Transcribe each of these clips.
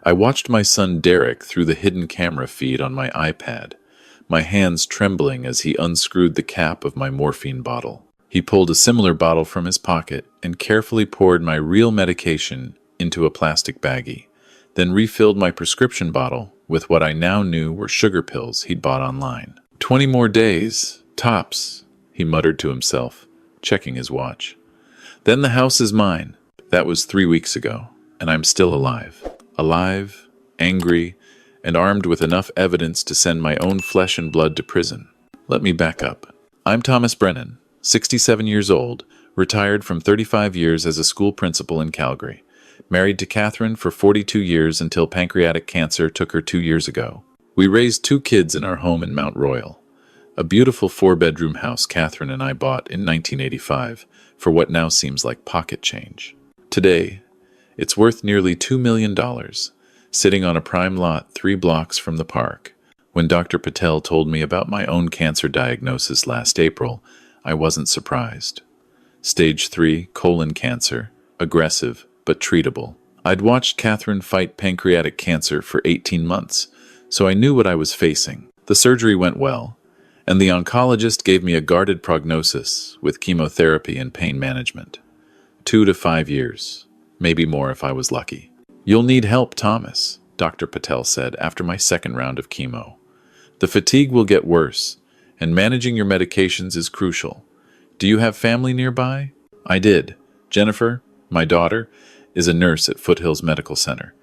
I watched my son Derek through the hidden camera feed on my iPad, my hands trembling as he unscrewed the cap of my morphine bottle. He pulled a similar bottle from his pocket and carefully poured my real medication into a plastic baggie, then refilled my prescription bottle with what I now knew were sugar pills he'd bought online. 20 more days, tops, he muttered to himself, checking his watch. Then the house is mine. That was 3 weeks ago, and I'm still alive. Alive, angry, and armed with enough evidence to send my own flesh and blood to prison. Let me back up. I'm Thomas Brennan, 67 years old, retired from 35 years as a school principal in Calgary. Married to Catherine for 42 years until pancreatic cancer took her 2 years ago. We raised 2 kids in our home in Mount Royal, a beautiful 4-bedroom house Catherine and I bought in 1985 for what now seems like pocket change. Today, it's worth nearly $2 million, sitting on a prime lot 3 blocks from the park. When Dr. Patel told me about my own cancer diagnosis last April, I wasn't surprised. Stage 3 colon cancer, aggressive but treatable. I'd watched Catherine fight pancreatic cancer for 18 months, so I knew what I was facing. The surgery went well, and the oncologist gave me a guarded prognosis with chemotherapy and pain management. 2 to 5 years, maybe more if I was lucky. You'll need help, Thomas, Dr. Patel said after my second round of chemo. The fatigue will get worse, and managing your medications is crucial. Do you have family nearby? I did. Jennifer, my daughter, is a nurse at Foothills Medical Center.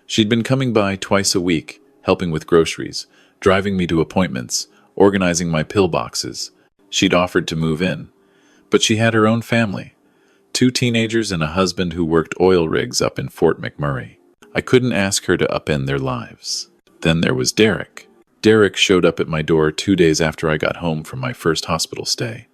She'd been coming by twice a week, helping with groceries, driving me to appointments, organizing my pill boxes. She'd offered to move in, but she had her own family. 2 teenagers and a husband who worked oil rigs up in Fort McMurray. I couldn't ask her to upend their lives. Then there was Derek. Derek showed up at my door 2 days after I got home from my first hospital stay.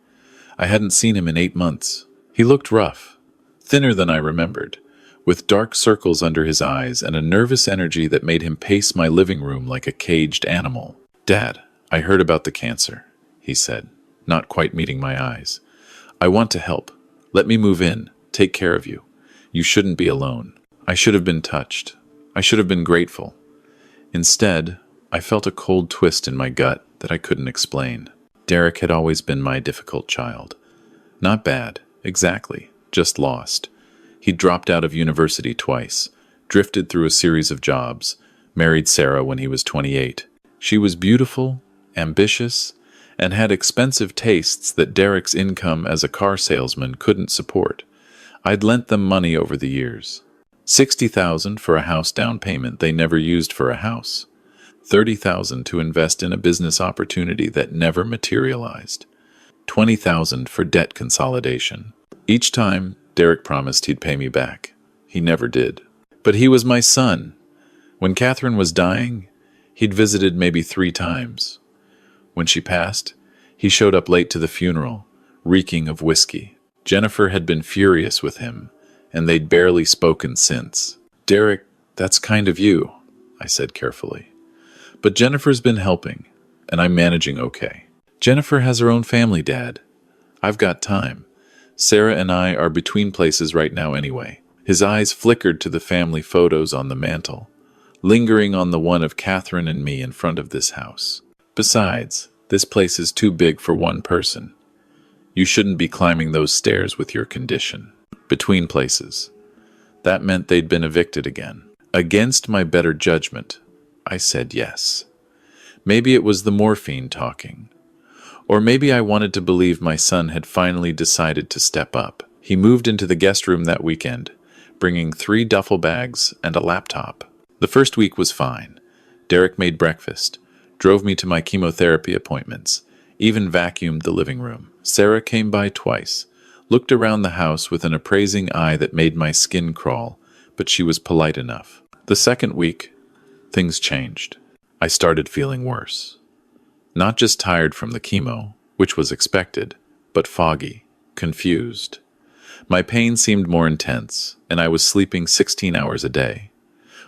I hadn't seen him in 8 months. He looked rough, thinner than I remembered, with dark circles under his eyes and a nervous energy that made him pace my living room like a caged animal. Dad, I heard about the cancer, he said, not quite meeting my eyes. I want to help. Let me move in, take care of you. You shouldn't be alone. I should have been touched. I should have been grateful. Instead, I felt a cold twist in my gut that I couldn't explain. Derek had always been my difficult child. Not bad, exactly, just lost. He'd dropped out of university twice, drifted through a series of jobs, married Sarah when he was 28. She was beautiful, ambitious, and had expensive tastes that Derek's income as a car salesman couldn't support. I'd lent them money over the years. $60,000 for a house down payment they never used for a house. $30,000 to invest in a business opportunity that never materialized. $20,000 for debt consolidation. Each time, Derek promised he'd pay me back. He never did. But he was my son. When Catherine was dying, he'd visited maybe 3 times. When she passed, he showed up late to the funeral, reeking of whiskey. Jennifer had been furious with him, and they'd barely spoken since. Derek, that's kind of you, I said carefully. But Jennifer's been helping, and I'm managing okay. Jennifer has her own family, Dad. I've got time. Sarah and I are between places right now anyway. His eyes flickered to the family photos on the mantel, lingering on the one of Catherine and me in front of this house. Besides, this place is too big for one person. You shouldn't be climbing those stairs with your condition. Between places. That meant they'd been evicted again. Against my better judgment, I said yes. Maybe it was the morphine talking. Or maybe I wanted to believe my son had finally decided to step up. He moved into the guest room that weekend, bringing 3 duffel bags and a laptop. The first week was fine. Derek made breakfast, drove me to my chemotherapy appointments, even vacuumed the living room. Sarah came by twice, looked around the house with an appraising eye that made my skin crawl, but she was polite enough. The second week, things changed. I started feeling worse. Not just tired from the chemo, which was expected, but foggy, confused. My pain seemed more intense, and I was sleeping 16 hours a day.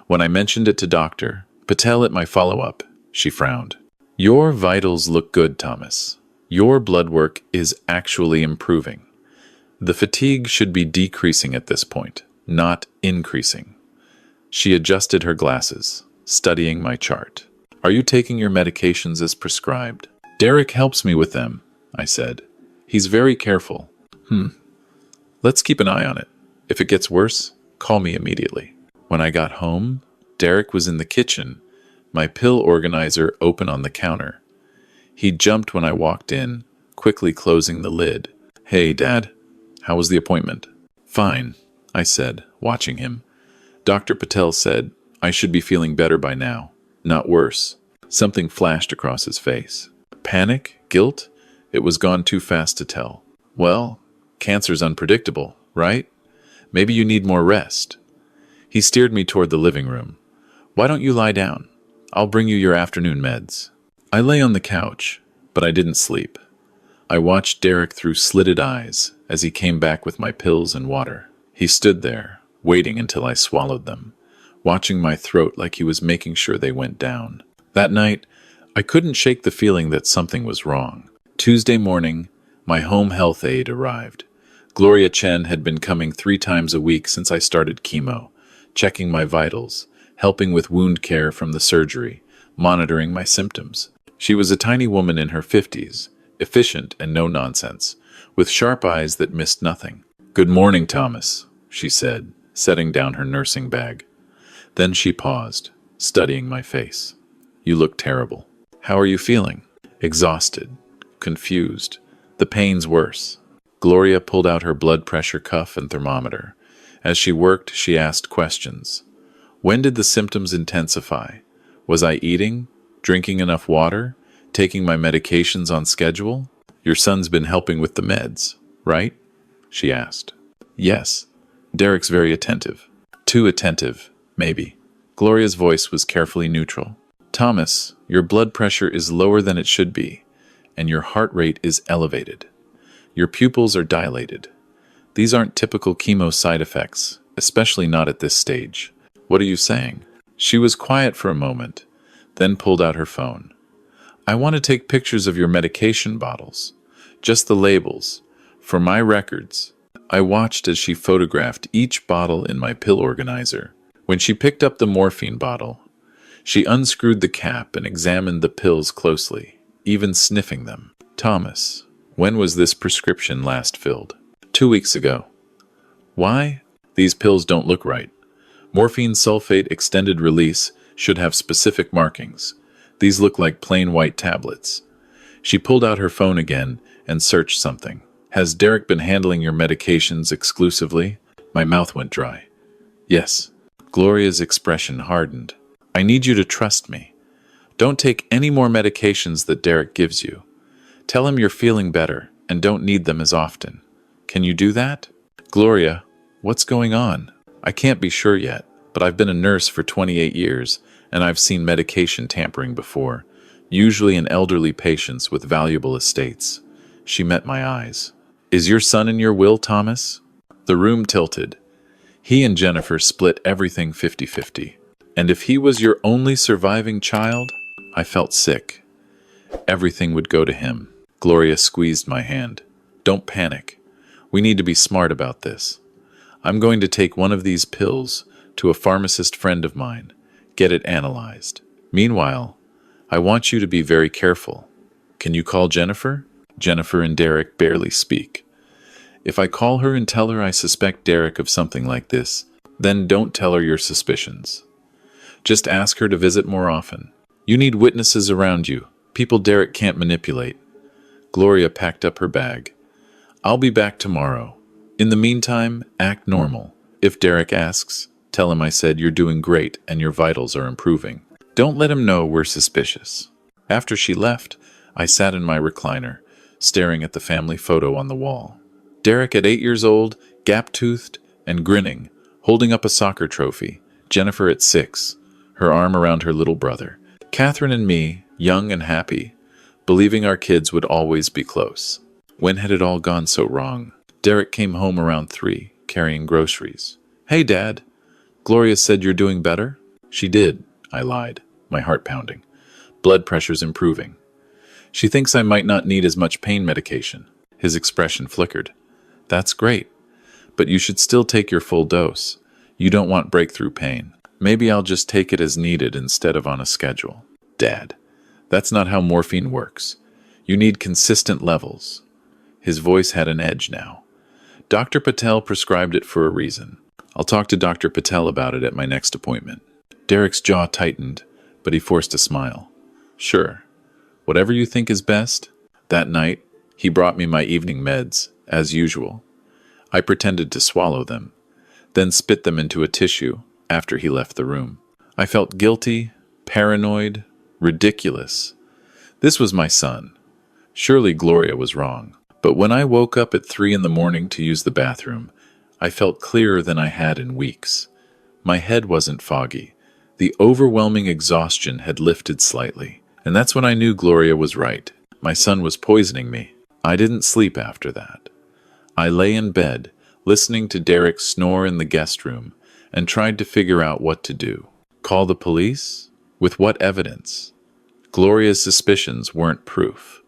When I mentioned it to Dr. Patel at my follow-up, she frowned. Your vitals look good, Thomas. Your blood work is actually improving. The fatigue should be decreasing at this point, not increasing. She adjusted her glasses, studying my chart. Are you taking your medications as prescribed? Derek helps me with them, I said. He's very careful. Let's keep an eye on it. If it gets worse, call me immediately. When I got home, Derek was in the kitchen, my pill organizer open on the counter. He jumped when I walked in, quickly closing the lid. Hey, Dad. How was the appointment? Fine, I said, watching him. Dr. Patel said I should be feeling better by now, not worse. Something flashed across his face. Panic? Guilt? It was gone too fast to tell. Well, cancer's unpredictable, right? Maybe you need more rest. He steered me toward the living room. Why don't you lie down? I'll bring you your afternoon meds. I lay on the couch, but I didn't sleep. I watched Derek through slitted eyes as he came back with my pills and water. He stood there, waiting until I swallowed them, watching my throat like he was making sure they went down. That night, I couldn't shake the feeling that something was wrong. Tuesday morning, my home health aide arrived. Gloria Chen had been coming 3 times a week since I started chemo, checking my vitals, helping with wound care from the surgery, monitoring my symptoms. She was a tiny woman in her 50s, efficient and no-nonsense, with sharp eyes that missed nothing. Good morning, Thomas, she said, setting down her nursing bag. Then she paused, studying my face. You look terrible. How are you feeling? Exhausted, confused. The pain's worse. Gloria pulled out her blood pressure cuff and thermometer. As she worked, she asked questions. When did the symptoms intensify? Was I eating, drinking enough water, taking my medications on schedule? Your son's been helping with the meds, right? She asked. Yes. Derek's very attentive. Too attentive, maybe. Gloria's voice was carefully neutral. Thomas, your blood pressure is lower than it should be, and your heart rate is elevated. Your pupils are dilated. These aren't typical chemo side effects, especially not at this stage. What are you saying? She was quiet for a moment, then pulled out her phone. I want to take pictures of your medication bottles, just the labels, for my records. I watched as she photographed each bottle in my pill organizer. When she picked up the morphine bottle, she unscrewed the cap and examined the pills closely, even sniffing them. Thomas, when was this prescription last filled? 2 weeks ago. Why? These pills don't look right. Morphine sulfate extended release should have specific markings. These look like plain white tablets. She pulled out her phone again and searched something. Has Derek been handling your medications exclusively? My mouth went dry. Yes. Gloria's expression hardened. I need you to trust me. Don't take any more medications that Derek gives you. Tell him you're feeling better and don't need them as often. Can you do that? Gloria, what's going on? I can't be sure yet, but I've been a nurse for 28 years, and I've seen medication tampering before, usually in elderly patients with valuable estates. She met my eyes. Is your son in your will, Thomas? The room tilted. He and Jennifer split everything 50-50. And if he was your only surviving child, I felt sick. Everything would go to him. Gloria squeezed my hand. Don't panic. We need to be smart about this. I'm going to take one of these pills to a pharmacist friend of mine, get it analyzed. Meanwhile, I want you to be very careful. Can you call Jennifer? Jennifer and Derek barely speak. If I call her and tell her I suspect Derek of something like this, then don't tell her your suspicions. Just ask her to visit more often. You need witnesses around you, people Derek can't manipulate. Gloria packed up her bag. I'll be back tomorrow. In the meantime, act normal. If Derek asks, tell him I said you're doing great and your vitals are improving. Don't let him know we're suspicious. After she left, I sat in my recliner, staring at the family photo on the wall. Derek at 8 years old, gap-toothed and grinning, holding up a soccer trophy. Jennifer at 6, her arm around her little brother. Catherine and me, young and happy, believing our kids would always be close. When had it all gone so wrong? Derek came home around 3, carrying groceries. Hey, Dad. Gloria said you're doing better? She did, I lied, my heart pounding. Blood pressure's improving. She thinks I might not need as much pain medication. His expression flickered. That's great, but you should still take your full dose. You don't want breakthrough pain. Maybe I'll just take it as needed instead of on a schedule. Dad, that's not how morphine works. You need consistent levels. His voice had an edge now. Dr. Patel prescribed it for a reason. I'll talk to Dr. Patel about it at my next appointment. Derek's jaw tightened, but he forced a smile. Sure. Whatever you think is best. That night, he brought me my evening meds, as usual. I pretended to swallow them, then spit them into a tissue after he left the room. I felt guilty, paranoid, ridiculous. This was my son. Surely Gloria was wrong. But when I woke up at 3 in the morning to use the bathroom, I felt clearer than I had in weeks. My head wasn't foggy. The overwhelming exhaustion had lifted slightly. And that's when I knew Gloria was right. My son was poisoning me. I didn't sleep after that. I lay in bed, listening to Derek snore in the guest room, and tried to figure out what to do. Call the police? With what evidence? Gloria's suspicions weren't proof.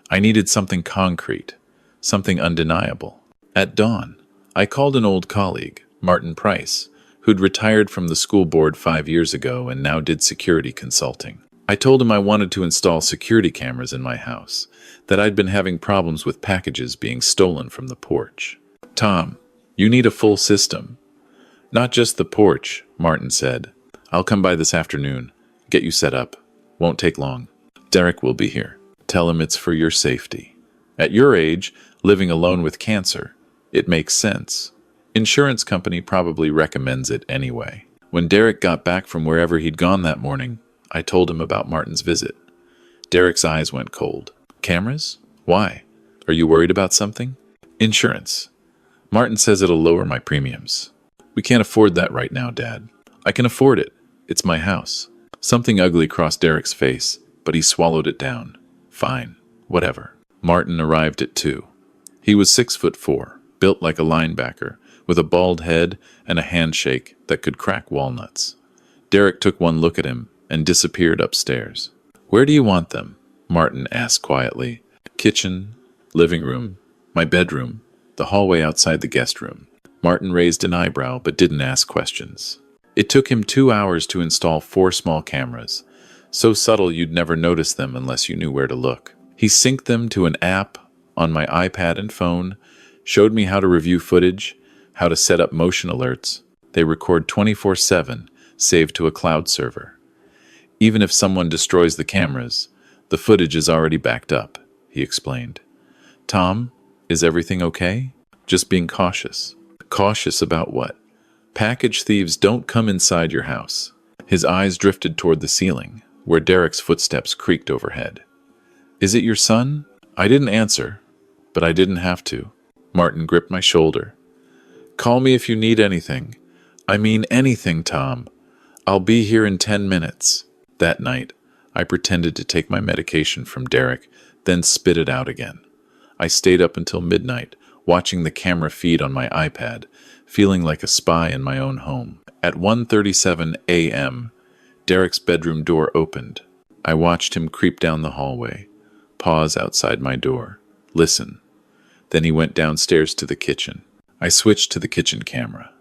I needed something concrete, something undeniable. At dawn, I called an old colleague, Martin Price, who'd retired from the school board 5 years ago and now did security consulting. I told him I wanted to install security cameras in my house, that I'd been having problems with packages being stolen from the porch. Tom, you need a full system. Not just the porch, Martin said. I'll come by this afternoon, get you set up. Won't take long. Derek will be here. Tell him it's for your safety. At your age, living alone with cancer, it makes sense. Insurance company probably recommends it anyway. When Derek got back from wherever he'd gone that morning, I told him about Martin's visit. Derek's eyes went cold. Cameras? Why? Are you worried about something? Insurance. Martin says it'll lower my premiums. We can't afford that right now, Dad. I can afford it. It's my house. Something ugly crossed Derek's face, but he swallowed it down. Fine. Whatever. Martin arrived at 2. He was 6'4", built like a linebacker, with a bald head and a handshake that could crack walnuts. Derek took one look at him and disappeared upstairs. Where do you want them? Martin asked quietly. Kitchen, living room, my bedroom, the hallway outside the guest room. Martin raised an eyebrow but didn't ask questions. It took him 2 hours to install 4 small cameras, so subtle you'd never notice them unless you knew where to look. He synced them to an app on my iPad and phone, showed me how to review footage, how to set up motion alerts. They record 24/7, saved to a cloud server. Even if someone destroys the cameras, the footage is already backed up, he explained. Tom, is everything okay? Just being cautious. Cautious about what? Package thieves don't come inside your house. His eyes drifted toward the ceiling, where Derek's footsteps creaked overhead. Is it your son? I didn't answer, but I didn't have to. Martin gripped my shoulder. Call me if you need anything. I mean anything, Tom. I'll be here in 10 minutes. That night, I pretended to take my medication from Derek, then spit it out again. I stayed up until midnight, watching the camera feed on my iPad, feeling like a spy in my own home. At 1:37 a.m., Derek's bedroom door opened. I watched him creep down the hallway, pause outside my door, listen. Then he went downstairs to the kitchen. I switched to the kitchen camera.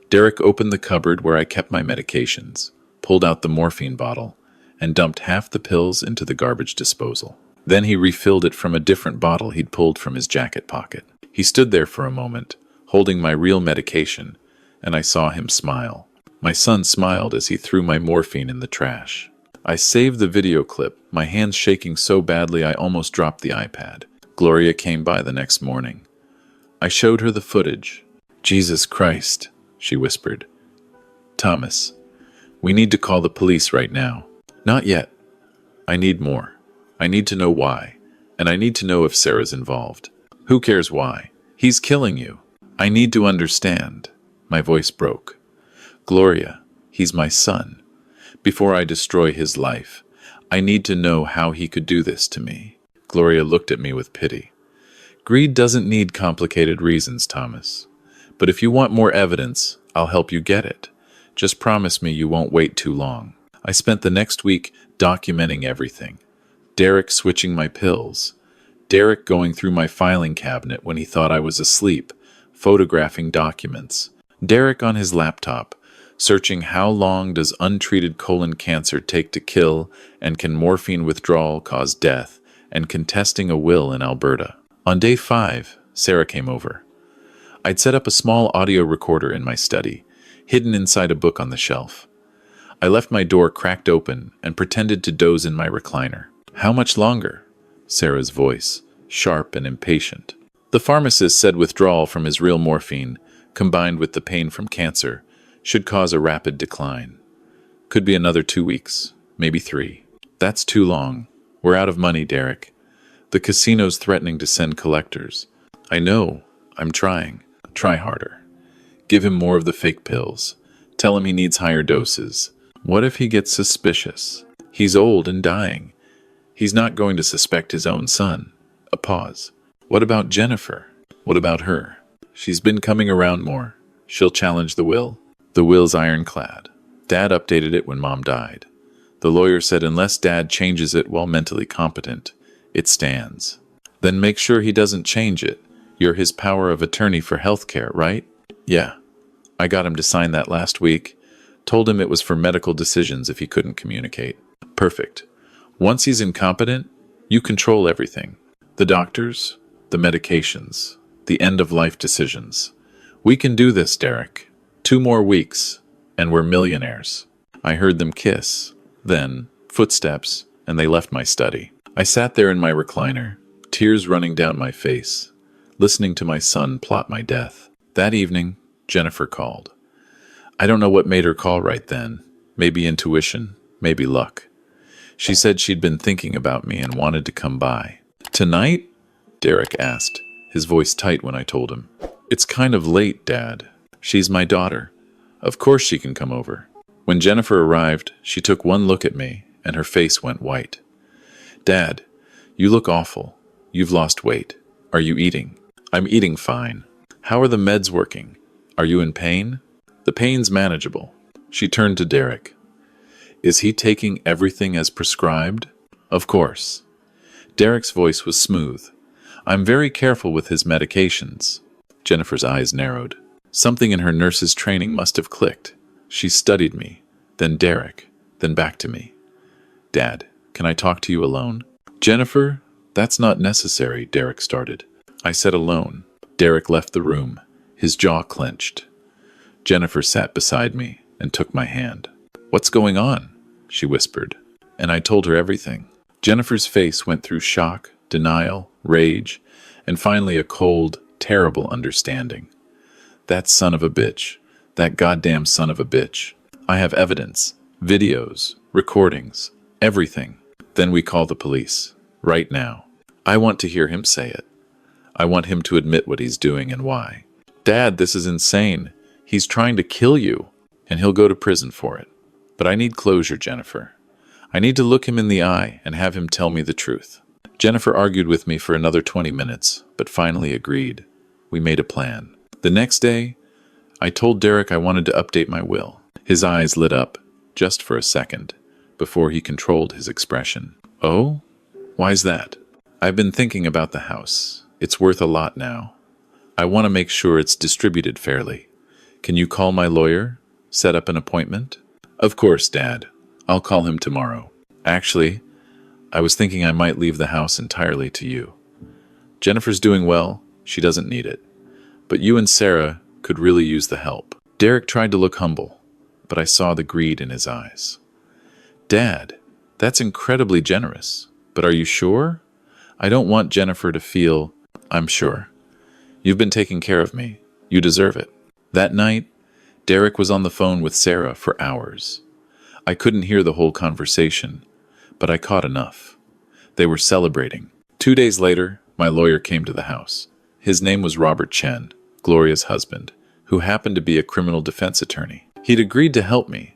Derek opened the cupboard where I kept my medications, pulled out the morphine bottle, and dumped half the pills into the garbage disposal. Then he refilled it from a different bottle he'd pulled from his jacket pocket. He stood there for a moment, holding my real medication, and I saw him smile. My son smiled as he threw my morphine in the trash. I saved the video clip, my hands shaking so badly I almost dropped the iPad. Gloria came by the next morning. I showed her the footage. Jesus Christ, she whispered. Thomas, we need to call the police right now. Not yet. I need more. I need to know why, and I need to know if Sarah's involved. Who cares why? He's killing you. I need to understand. My voice broke. Gloria, he's my son. Before I destroy his life, I need to know how he could do this to me. Gloria looked at me with pity. Greed doesn't need complicated reasons, Thomas. But if you want more evidence, I'll help you get it. Just promise me you won't wait too long. I spent the next week documenting everything. Derek switching my pills. Derek going through my filing cabinet when he thought I was asleep, photographing documents. Derek on his laptop, searching how long does untreated colon cancer take to kill, and can morphine withdrawal cause death, and contesting a will in Alberta. On day 5, Sarah came over. I'd set up a small audio recorder in my study, hidden inside a book on the shelf. I left my door cracked open and pretended to doze in my recliner. "How much longer?" Sarah's voice, sharp and impatient. The pharmacist said withdrawal from his real morphine, combined with the pain from cancer, should cause a rapid decline. Could be another 2 weeks, maybe 3. That's too long. We're out of money, Derek. The casino's threatening to send collectors. I know. I'm trying. Try harder. Give him more of the fake pills. Tell him he needs higher doses. What if he gets suspicious? He's old and dying. He's not going to suspect his own son. A pause. What about Jennifer? What about her? She's been coming around more. She'll challenge the will. The will's ironclad. Dad updated it when Mom died. The lawyer said unless Dad changes it while mentally competent, it stands. Then make sure he doesn't change it. You're his power of attorney for healthcare, right? Yeah. I got him to sign that last week. Told him it was for medical decisions if he couldn't communicate. Perfect. Once he's incompetent, you control everything. The doctors, the medications, the end-of-life decisions. We can do this, Derek. 2 more weeks, and we're millionaires. I heard them kiss. Then, footsteps, and they left my study. I sat there in my recliner, tears running down my face, listening to my son plot my death. That evening, Jennifer called. I don't know what made her call right then. Maybe intuition, maybe luck. She said she'd been thinking about me and wanted to come by. "Tonight?" Derek asked, his voice tight when I told him. "It's kind of late, Dad. She's my daughter. Of course she can come over." When Jennifer arrived, she took one look at me, and her face went white. "Dad, you look awful. You've lost weight. Are you eating?" "I'm eating fine." "How are the meds working? Are you in pain?" "The pain's manageable." She turned to Derek. "Is he taking everything as prescribed?" "Of course." Derek's voice was smooth. "I'm very careful with his medications." Jennifer's eyes narrowed. Something in her nurse's training must have clicked. She studied me, then Derek, then back to me. "Dad, can I talk to you alone?" "Jennifer, that's not necessary," Derek started. I said alone. Derek left the room, his jaw clenched. Jennifer sat beside me and took my hand. "What's going on?" she whispered, and I told her everything. Jennifer's face went through shock, denial, rage, and finally a cold, terrible understanding. "That son of a bitch. That goddamn son of a bitch. I have evidence, videos, recordings, everything. Then we call the police. Right now. I want to hear him say it. I want him to admit what he's doing and why. Dad, this is insane. He's trying to kill you, and he'll go to prison for it. But I need closure, Jennifer. I need to look him in the eye and have him tell me the truth." Jennifer argued with me for another 20 minutes, but finally agreed. We made a plan. The next day, I told Derek I wanted to update my will. His eyes lit up, just for a second, before he controlled his expression. "Oh? Why's that?" "I've been thinking about the house. It's worth a lot now. I want to make sure it's distributed fairly. Can you call my lawyer? Set up an appointment?" "Of course, Dad. I'll call him tomorrow. Actually, I was thinking I might leave the house entirely to you. Jennifer's doing well. She doesn't need it. But you and Sarah could really use the help." Derek tried to look humble, but I saw the greed in his eyes. "Dad, that's incredibly generous. But are you sure? I don't want Jennifer to feel..." "I'm sure. You've been taking care of me. You deserve it." That night, Derek was on the phone with Sarah for hours. I couldn't hear the whole conversation, but I caught enough. They were celebrating. 2 days later, my lawyer came to the house. His name was Robert Chen, Gloria's husband, who happened to be a criminal defense attorney. He'd agreed to help me,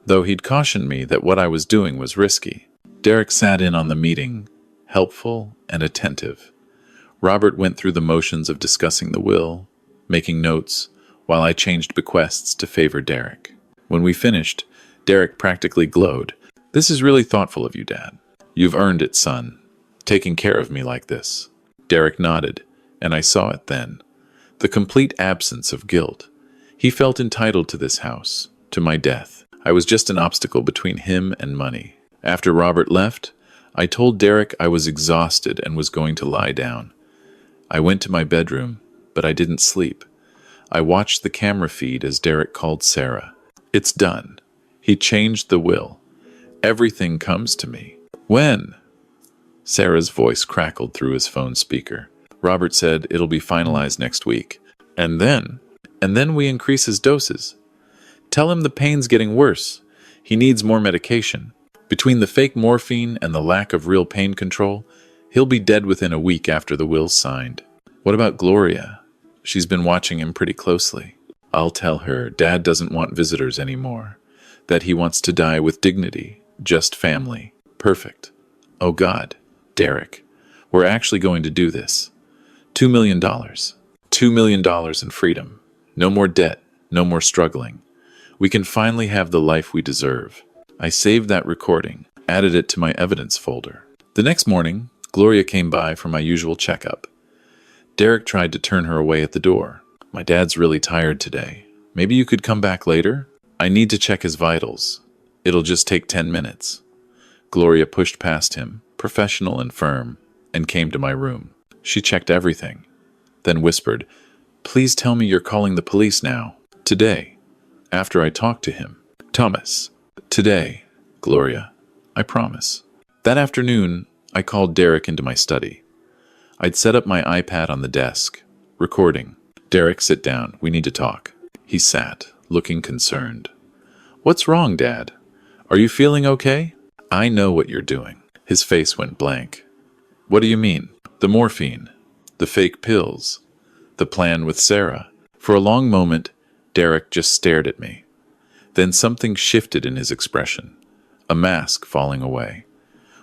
though he'd cautioned me that what I was doing was risky. Derek sat in on the meeting, helpful and attentive. Robert went through the motions of discussing the will, making notes, while I changed bequests to favor Derek. When we finished, Derek practically glowed. "This is really thoughtful of you, Dad. You've earned it, son, taking care of me like this." Derek nodded, and I saw it then. The complete absence of guilt. He felt entitled to this house, to my death. I was just an obstacle between him and money. After Robert left, I told Derek I was exhausted and was going to lie down. I went to my bedroom, but I didn't sleep. I watched the camera feed as Derek called Sarah. It's done. He changed the will. Everything comes to me. When? Sarah's voice crackled through his phone speaker. Robert said it'll be finalized next week. And then we increase his doses. Tell him the pain's getting worse. He needs more medication. Between the fake morphine and the lack of real pain control, he'll be dead within a week after the will's signed. What about Gloria? She's been watching him pretty closely. I'll tell her Dad doesn't want visitors anymore, that he wants to die with dignity, just family. Perfect. Oh God, Derek, we're actually going to do this. $2 million. $2 million in freedom. No more debt, no more struggling. We can finally have the life we deserve. I saved that recording, added it to my evidence folder. The next morning, Gloria came by for my usual checkup. Derek tried to turn her away at the door. My dad's really tired today. Maybe you could come back later? I need to check his vitals. It'll just take 10 minutes. Gloria pushed past him, professional and firm, and came to my room. She checked everything, then whispered, "Please tell me you're calling the police now. Today, after I talk to him." Thomas. Today, Gloria. I promise. That afternoon, I called Derek into my study. I'd set up my iPad on the desk, recording. Derek, sit down. We need to talk. He sat, looking concerned. What's wrong, Dad? Are you feeling okay? I know what you're doing. His face went blank. What do you mean? The morphine, the fake pills, the plan with Sarah. For a long moment, Derek just stared at me. Then something shifted in his expression, a mask falling away.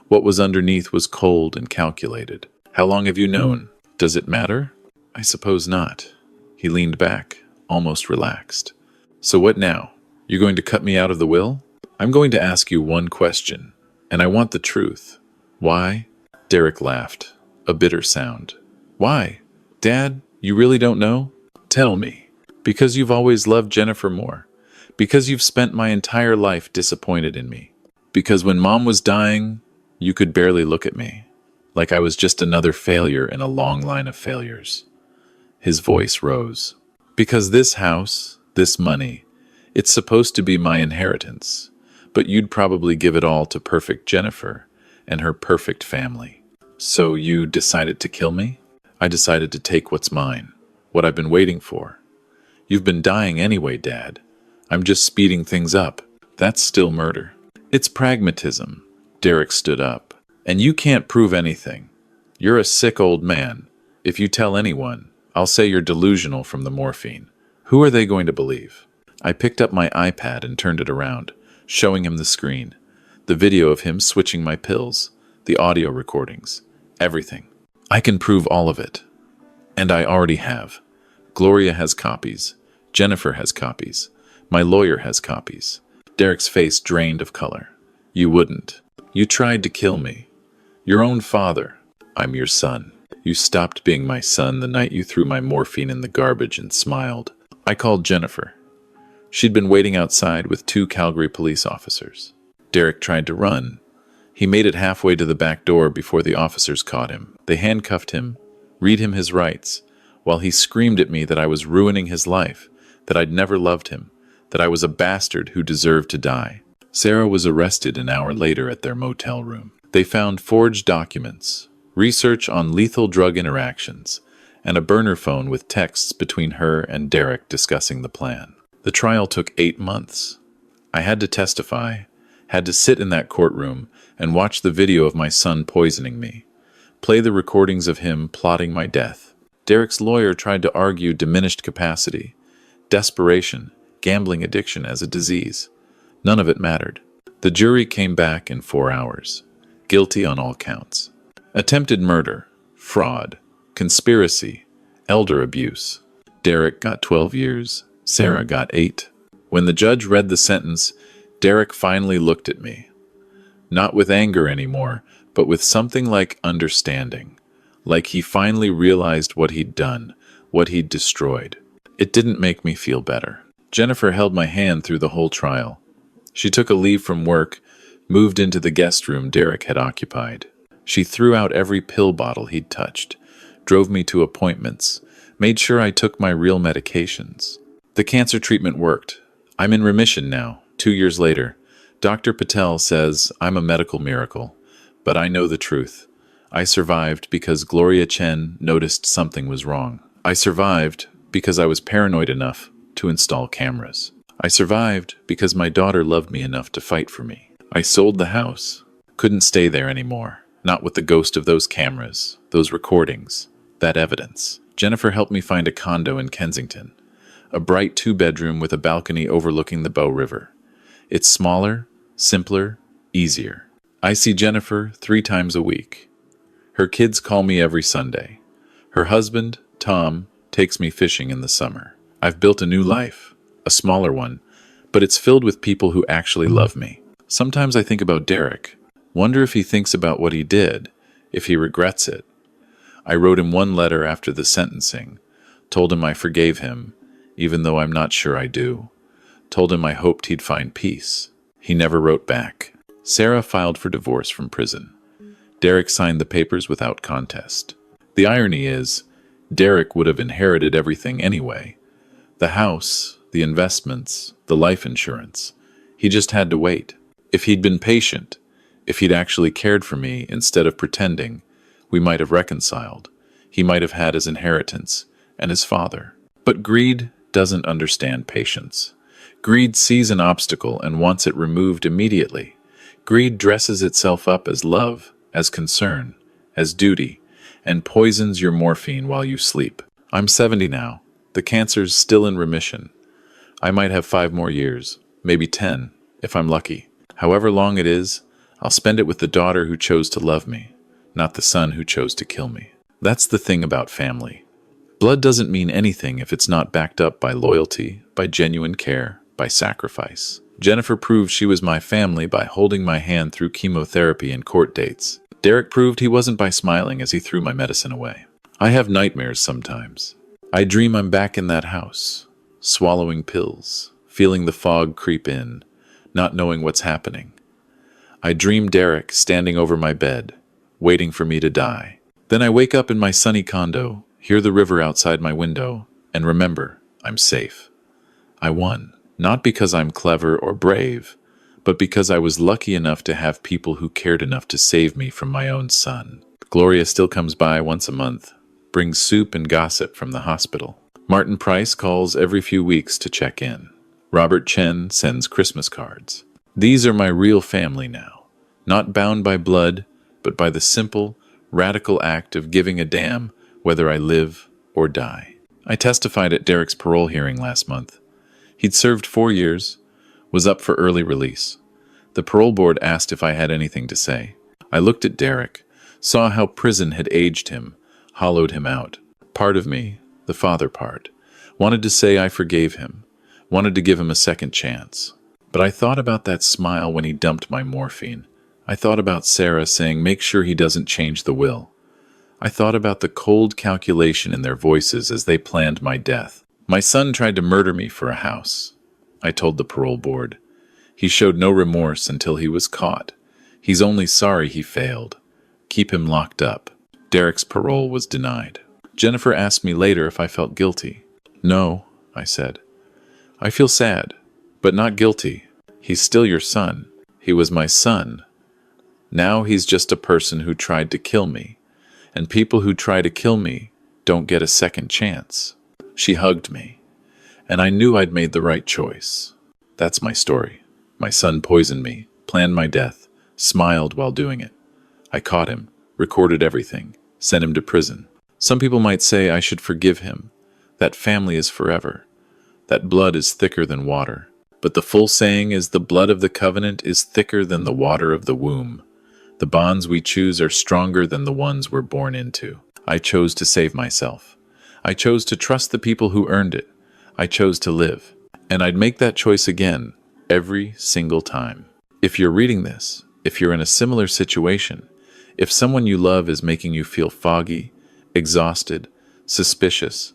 What was underneath was cold and calculated. How long have you known? Does it matter? I suppose not. He leaned back, almost relaxed. So what now? You're going to cut me out of the will? I'm going to ask you one question, and I want the truth. Why? Derek laughed, a bitter sound. Why? Dad, you really don't know? Tell me. Because you've always loved Jennifer more. Because you've spent my entire life disappointed in me. Because when Mom was dying, you could barely look at me, like I was just another failure in a long line of failures. His voice rose. Because this house, this money, it's supposed to be my inheritance, but you'd probably give it all to perfect Jennifer and her perfect family. So you decided to kill me? I decided to take what's mine, what I've been waiting for. You've been dying anyway, Dad. I'm just speeding things up. That's still murder. It's pragmatism. Derek stood up. And you can't prove anything. You're a sick old man. If you tell anyone, I'll say you're delusional from the morphine. Who are they going to believe? I picked up my iPad and turned it around, showing him the screen, the video of him switching my pills, the audio recordings, everything. I can prove all of it. And I already have. Gloria has copies. Jennifer has copies. My lawyer has copies. Derek's face drained of color. You wouldn't. You tried to kill me. Your own father. I'm your son. You stopped being my son the night you threw my morphine in the garbage and smiled. I called Jennifer. She'd been waiting outside with 2 Calgary police officers. Derek tried to run. He made it halfway to the back door before the officers caught him. They handcuffed him, read him his rights, while he screamed at me that I was ruining his life, that I'd never loved him, that I was a bastard who deserved to die. Sarah was arrested an hour later at their motel room. They found forged documents, research on lethal drug interactions, and a burner phone with texts between her and Derek discussing the plan. The trial took 8 months. I had to testify, had to sit in that courtroom and watch the video of my son poisoning me, play the recordings of him plotting my death. Derek's lawyer tried to argue diminished capacity, desperation, gambling addiction as a disease. None of it mattered. The jury came back in 4 hours. Guilty on all counts. Attempted murder, fraud, conspiracy, elder abuse. Derek got 12 years. Sarah got 8. When the judge read the sentence, Derek finally looked at me. Not with anger anymore, but with something like understanding. Like he finally realized what he'd done, what he'd destroyed. It didn't make me feel better. Jennifer held my hand through the whole trial. She took a leave from work, moved into the guest room Derek had occupied. She threw out every pill bottle he'd touched, drove me to appointments, made sure I took my real medications. The cancer treatment worked. I'm in remission now, 2 years later. Dr. Patel says I'm a medical miracle, but I know the truth. I survived because Gloria Chen noticed something was wrong. I survived because I was paranoid enough to install cameras. I survived because my daughter loved me enough to fight for me. I sold the house. Couldn't stay there anymore. Not with the ghost of those cameras, those recordings, that evidence. Jennifer helped me find a condo in Kensington. A bright 2-bedroom with a balcony overlooking the Bow River. It's smaller, simpler, easier. I see Jennifer 3 times a week. Her kids call me every Sunday. Her husband, Tom, takes me fishing in the summer. I've built a new life, a smaller one, but it's filled with people who actually love me. Sometimes I think about Derek. Wonder if he thinks about what he did, if he regrets it. I wrote him one letter after the sentencing, told him I forgave him, even though I'm not sure I do. Told him I hoped he'd find peace. He never wrote back. Sarah filed for divorce from prison. Derek signed the papers without contest. The irony is, Derek would have inherited everything anyway. The house, the investments, the life insurance. He just had to wait. If he'd been patient, if he'd actually cared for me instead of pretending, we might have reconciled. He might have had his inheritance and his father. But greed doesn't understand patience. Greed sees an obstacle and wants it removed immediately. Greed dresses itself up as love, as concern, as duty, and poisons your morphine while you sleep. I'm 70 now. The cancer's still in remission. I might have 5 more years, maybe 10, if I'm lucky. However long it is, I'll spend it with the daughter who chose to love me, not the son who chose to kill me. That's the thing about family. Blood doesn't mean anything if it's not backed up by loyalty, by genuine care, by sacrifice. Jennifer proved she was my family by holding my hand through chemotherapy and court dates. Derek proved he wasn't by smiling as he threw my medicine away. I have nightmares sometimes. I dream I'm back in that house, swallowing pills, feeling the fog creep in, not knowing what's happening. I dream Derek standing over my bed, waiting for me to die. Then I wake up in my sunny condo, hear the river outside my window, and remember, I'm safe. I won. Not because I'm clever or brave, but because I was lucky enough to have people who cared enough to save me from my own son. Gloria still comes by once a month, brings soup and gossip from the hospital. Martin Price calls every few weeks to check in. Robert Chen sends Christmas cards. These are my real family now, not bound by blood, but by the simple, radical act of giving a damn whether I live or die. I testified at Derek's parole hearing last month. He'd served 4 years, was up for early release. The parole board asked if I had anything to say. I looked at Derek, saw how prison had aged him, hollowed him out. Part of me, the father part, wanted to say I forgave him, wanted to give him a second chance. But I thought about that smile when he dumped my morphine. I thought about Sarah saying make sure he doesn't change the will. I thought about the cold calculation in their voices as they planned my death. My son tried to murder me for a house, I told the parole board. He showed no remorse until he was caught. He's only sorry he failed. Keep him locked up. Derek's parole was denied. Jennifer asked me later if I felt guilty. No, I said. I feel sad, but not guilty. He's still your son. He was my son. Now he's just a person who tried to kill me, and people who try to kill me don't get a second chance. She hugged me, and I knew I'd made the right choice. That's my story. My son poisoned me, planned my death, smiled while doing it. I caught him, recorded everything, sent him to prison. Some people might say I should forgive him. That family is forever. That blood is thicker than water. But the full saying is the blood of the covenant is thicker than the water of the womb. The bonds we choose are stronger than the ones we're born into. I chose to save myself. I chose to trust the people who earned it. I chose to live. And I'd make that choice again, every single time. If you're reading this, if you're in a similar situation, if someone you love is making you feel foggy, exhausted, suspicious,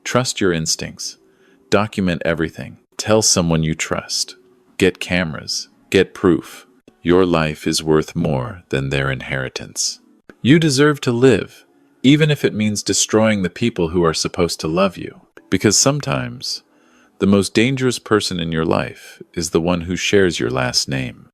trust your instincts. Document everything. Tell someone you trust. Get cameras. Get proof. Your life is worth more than their inheritance. You deserve to live, even if it means destroying the people who are supposed to love you. Because sometimes, the most dangerous person in your life is the one who shares your last name.